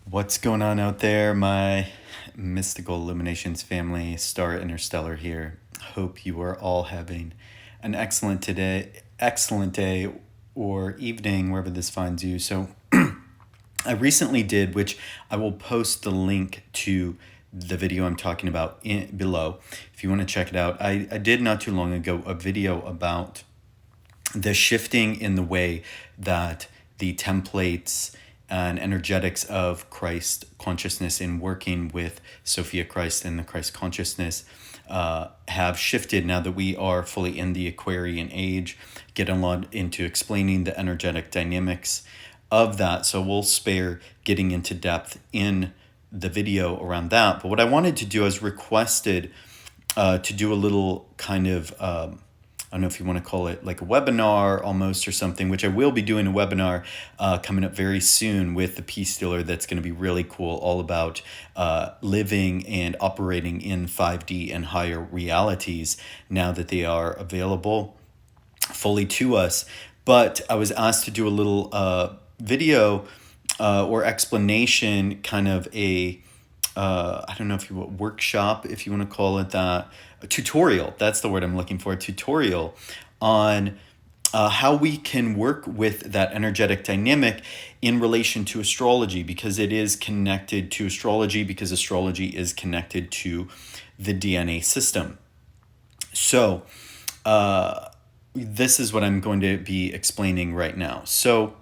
What's going on out there, my mystical illuminations family? Star Inrstelr here. Hope you are all having an excellent day or evening, wherever this finds you. So I recently did, which I will post the link to the video I'm talking about below if you want to check it out. I did not too long ago a video about the shifting in the way that the templates and energetics of Christ consciousness in working with Sophia Christ and the Christ consciousness have shifted now that we are fully in the Aquarian age. Get a lot into explaining the energetic dynamics of that. So we'll spare getting into depth in the video around that. But what I wanted to do is requested to do a little kind of I don't know if you want to call it like a webinar almost or something, which I will be doing a webinar coming up very soon with the Peace Dealer. That's going to be really cool, all about living and operating in 5D and higher realities now that they are available fully to us. But I was asked to do a little video or explanation, kind of a I don't know if you want workshop, if you want to call it that, a tutorial. That's the word I'm looking for. A tutorial on how we can work with that energetic dynamic in relation to astrology, because it is connected to astrology, because astrology is connected to the DNA system. So this is what I'm going to be explaining right now. So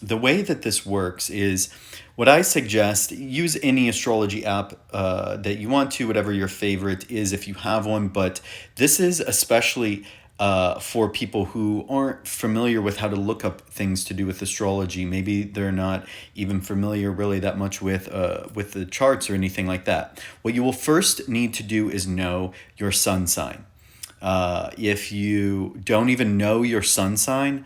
the way that this works is, what I suggest, use any astrology app that you want to, whatever your favorite is if you have one. But this is especially for people who aren't familiar with how to look up things to do with astrology. Maybe they're not even familiar really that much with the charts or anything like that. What you will first need to do is know your sun sign. If you don't even know your sun sign,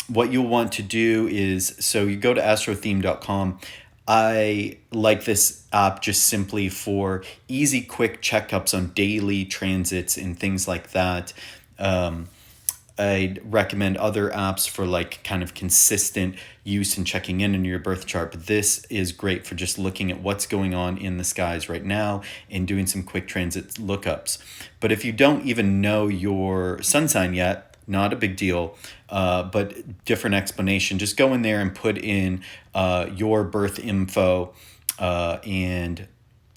what you'll want to do is, so you go to astrotheme.com. I like this app just simply for easy, quick checkups on daily transits and things like that. I'd recommend other apps for like kind of consistent use and checking in your birth chart. But this is great for just looking at what's going on in the skies right now and doing some quick transit lookups. But if you don't even know your sun sign yet, not a big deal, but different explanation. Just go in there and put in your birth info and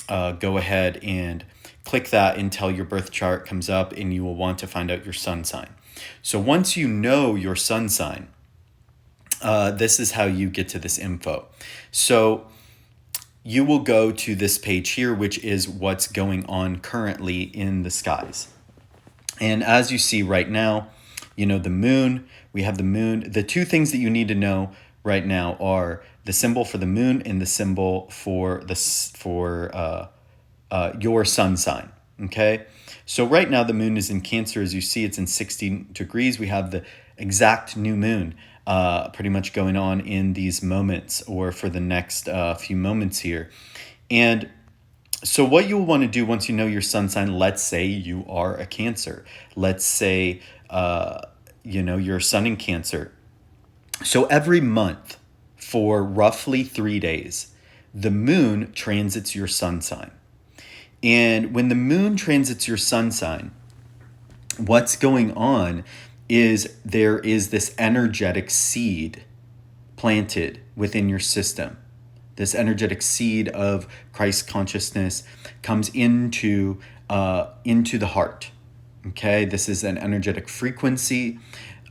go ahead and click that until your birth chart comes up, and you will want to find out your sun sign. So once you know your sun sign, this is how you get to this info. So you will go to this page here, which is what's going on currently in the skies. And as you see right now, you know, the moon, we have the moon. The two things that you need to know right now are the symbol for the moon and the symbol for your sun sign. Okay. So right now the moon is in Cancer. As you see, it's in 60 degrees. We have the exact new moon pretty much going on in these moments, or for the next few moments here. And so what you'll want to do once you know your sun sign, let's say you are a Cancer. Let's say your sun in Cancer. So every month for roughly 3 days, the moon transits your sun sign. And when the moon transits your sun sign, what's going on is there is this energetic seed planted within your system. This energetic seed of Christ consciousness comes into the heart. Okay, this is an energetic frequency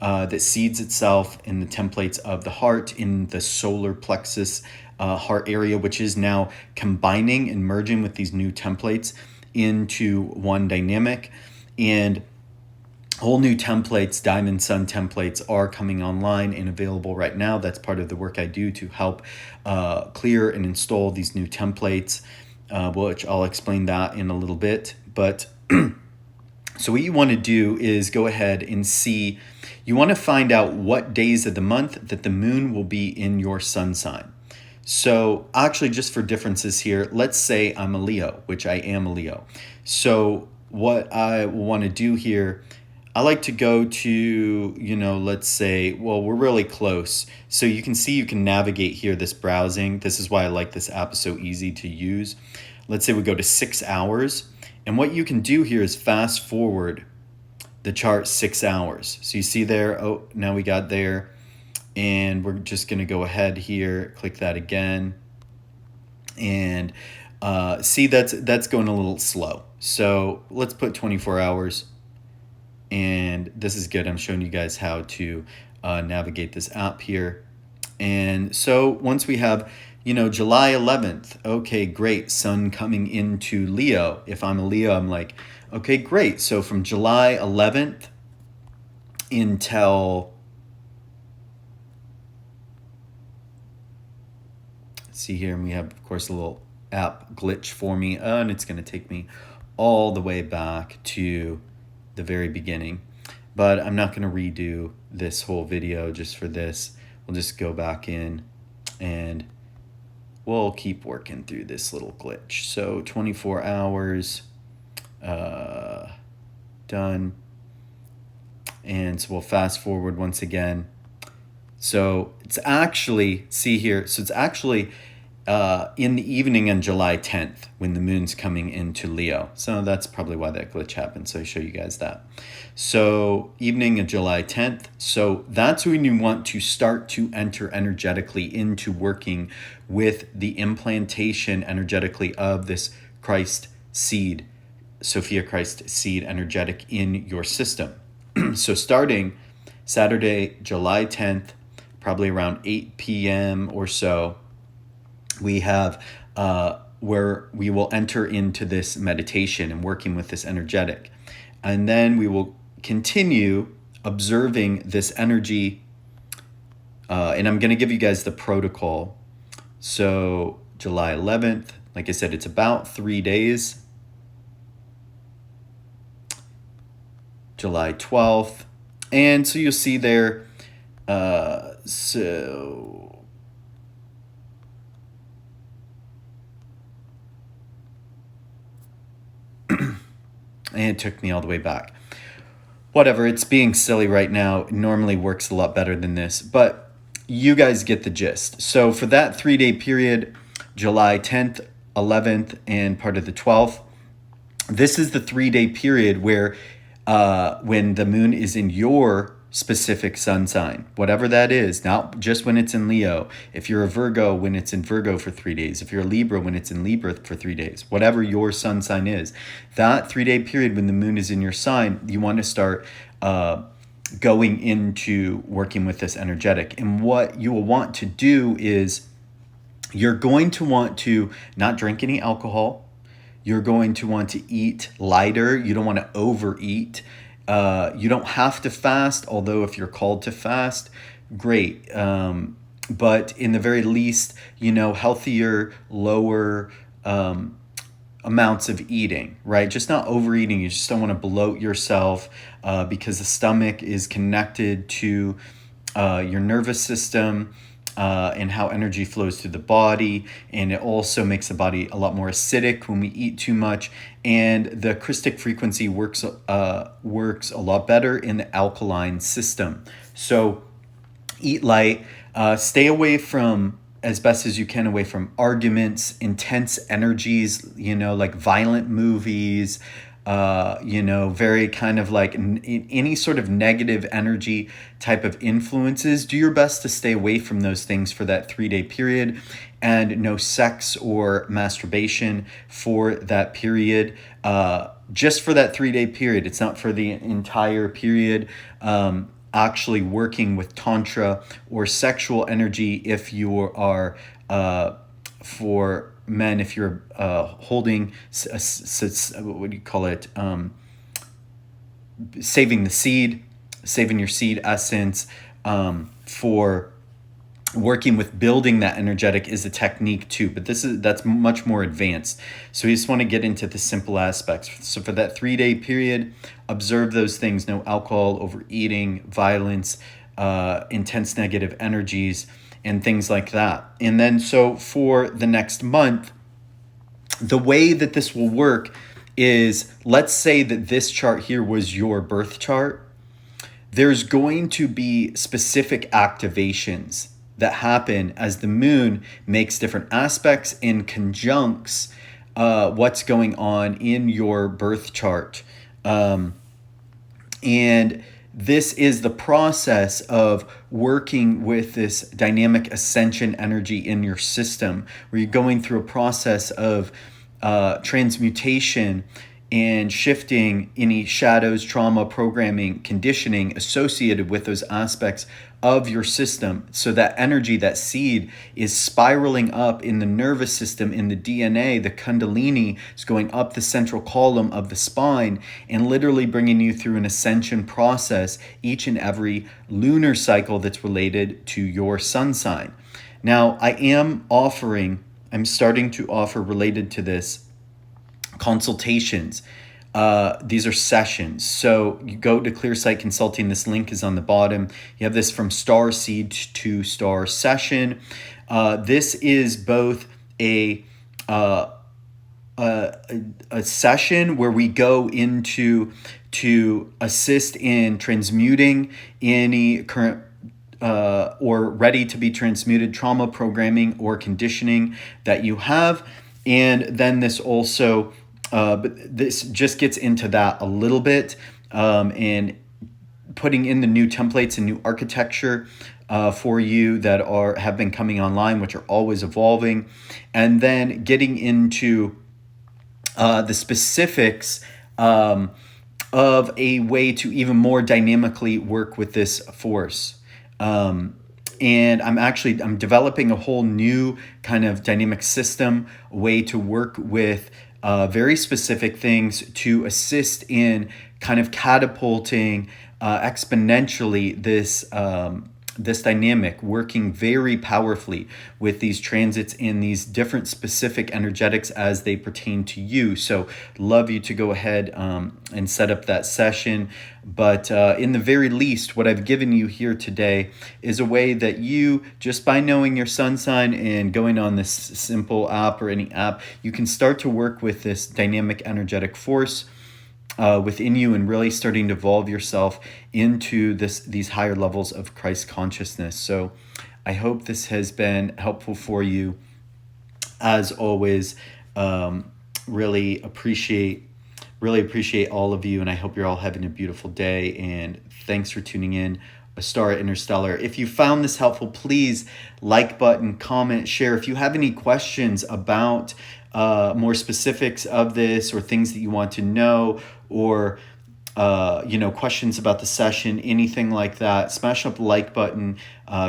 that seeds itself in the templates of the heart, in the solar plexus heart area, which is now combining and merging with these new templates into one dynamic. And whole new templates, diamond sun templates, are coming online and available right now. That's part of the work I do to help clear and install these new templates, which I'll explain that in a little bit. But so what you want to do is go ahead and see, you want to find out what days of the month that the moon will be in your sun sign. So actually, just for differences here, let's say I'm a Leo, which I am a Leo. So what I want to do here, I like to go to, let's say, well, we're really close. So you can see you can navigate here, this browsing. This is why I like this app, it's so easy to use. Let's say we go to 6 hours. And what you can do here is fast forward the chart 6 hours. So you see there, oh, now we got there. And we're just going to go ahead here, click that again. And see, that's going a little slow. So let's put 24 hours. And this is good. I'm showing you guys how to navigate this app here. And so once we have, July 11th, okay, great, sun coming into Leo. If I'm a Leo, I'm like, okay, great. So from July 11th until, see here, and we have, of course, a little app glitch for me, and it's going to take me all the way back to the very beginning. But I'm not going to redo this whole video just for this. We'll just go back in and we'll keep working through this little glitch. So 24 hours done. And so we'll fast forward once again. So it's actually, see here, so it's actually in the evening on July 10th when the moon's coming into Leo. So that's probably why that glitch happened. So I show you guys that. So evening of July 10th. So that's when you want to start to enter energetically into working with the implantation energetically of this Christ seed, Sophia Christ seed energetic in your system. So starting Saturday, July 10th, probably around 8 p.m. or so, we have where we will enter into this meditation and working with this energetic. And then we will continue observing this energy. And I'm going to give you guys the protocol. So July 11th, like I said, it's about 3 days. July 12th. And so you'll see there, and it took me all the way back. Whatever, it's being silly right now. It normally works a lot better than this, but you guys get the gist. So for that 3-day period, July 10th, 11th, and part of the 12th, this is the 3-day period where when the moon is in your specific sun sign, whatever that is, not just when it's in Leo. If you're a Virgo, when it's in Virgo for 3 days. If you're a Libra, when it's in Libra for 3 days. Whatever your sun sign is, that 3-day period when the moon is in your sign, you want to start going into working with this energetic. And what you will want to do is you're going to want to not drink any alcohol. You're going to want to eat lighter. You don't want to overeat. You don't have to fast, although if you're called to fast, great. But in the very least, healthier, lower amounts of eating, right? Just not overeating. You just don't want to bloat yourself because the stomach is connected to your nervous system. And how energy flows through the body, and it also makes the body a lot more acidic when we eat too much. And the Christic frequency works a lot better in the alkaline system. So eat light, stay away from, as best as you can, away from arguments, intense energies, like violent movies, very kind of like any sort of negative energy type of influences. Do your best to stay away from those things for that 3-day period, and no sex or masturbation for that period. Just for that 3-day period. It's not for the entire period. Actually working with Tantra or sexual energy if you are for men, if you're holding, what do you call it? Saving the seed, saving your seed essence, for working with building that energetic is a technique too, but that's much more advanced. So you just want to get into the simple aspects. So for that 3-day period, observe those things: no alcohol, overeating, violence, intense negative energies, and things like that. And then so for the next month, the way that this will work is, let's say that this chart here was your birth chart. there's going to be specific activations that happen as the moon makes different aspects and conjuncts what's going on in your birth chart. And this is the process of working with this dynamic ascension energy in your system, where you're going through a process of transmutation and shifting any shadows, trauma, programming, conditioning associated with those aspects of your system. So that energy, that seed, is spiraling up in the nervous system, in the DNA. The Kundalini is going up the central column of the spine and literally bringing you through an ascension process each and every lunar cycle that's related to your sun sign. Now, I'm starting to offer, related to this, consultations. These are sessions. So you go to Clear Sight Consulting. This link is on the bottom. You have this from Star Seed to Star Session. This is both a session where we go into to assist in transmuting any current or ready to be transmuted trauma, programming, or conditioning that you have. And then this also, but this just gets into that a little bit, and putting in the new templates and new architecture for you that have been coming online, which are always evolving, and then getting into the specifics of a way to even more dynamically work with this force. And I'm developing a whole new kind of dynamic system, way to work with very specific things to assist in kind of catapulting exponentially this dynamic, working very powerfully with these transits and these different specific energetics as they pertain to you. So love you to go ahead and set up that session. But in the very least, what I've given you here today is a way that you, just by knowing your sun sign and going on this simple app or any app, you can start to work with this dynamic energetic force within you and really starting to evolve yourself into these higher levels of Christ consciousness. So I hope this has been helpful for you. As always, really appreciate all of you, and I hope you're all having a beautiful day, and thanks for tuning in. Astara Inrstelr. If you found this helpful, please like button, comment, share. If you have any questions about more specifics of this, or things that you want to know, or questions about the session, anything like that, smash up the like button,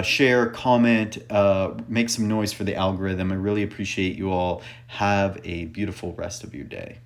share, comment, make some noise for the algorithm. I really appreciate you all. Have a beautiful rest of your day.